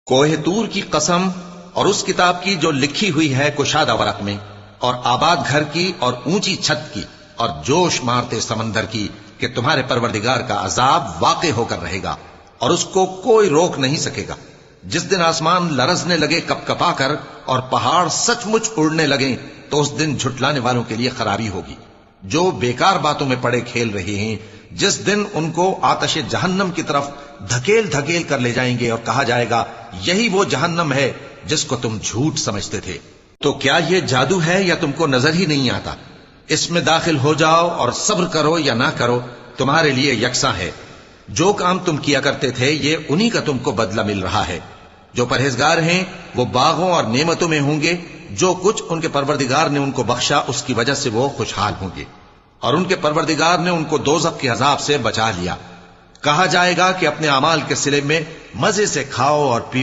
کوہ طور کی قسم اور اس کتاب کی جو لکھی ہوئی ہے کشادہ ورق میں، اور آباد گھر کی اور اونچی چھت کی اور جوش مارتے سمندر کی، کہ تمہارے پروردگار کا عذاب واقع ہو کر رہے گا اور اس کو کوئی روک نہیں سکے گا۔ جس دن آسمان لرزنے لگے کپ کپا کر اور پہاڑ سچ مچ اڑنے لگیں، تو اس دن جھٹلانے والوں کے لیے خرابی ہوگی جو بیکار باتوں میں پڑے کھیل رہے ہیں۔ جس دن ان کو آتش جہنم کی طرف دھکیل دھکیل کر لے جائیں گے اور کہا جائے گا یہی وہ جہنم ہے جس کو تم جھوٹ سمجھتے تھے۔ تو کیا یہ جادو ہے یا تم کو نظر ہی نہیں آتا؟ اس میں داخل ہو جاؤ اور صبر کرو یا نہ کرو، تمہارے لیے یکساں ہے۔ جو کام تم کیا کرتے تھے یہ انہی کا تم کو بدلہ مل رہا ہے۔ جو پرہیزگار ہیں وہ باغوں اور نعمتوں میں ہوں گے، جو کچھ ان کے پروردگار نے ان کو بخشا اس کی وجہ سے وہ خوشحال ہوں گے، اور ان کے پروردگار نے ان کو دوزخ کے عذاب سے بچا لیا۔ کہا جائے گا کہ اپنے اعمال کے صلے میں مزے سے کھاؤ اور پیو۔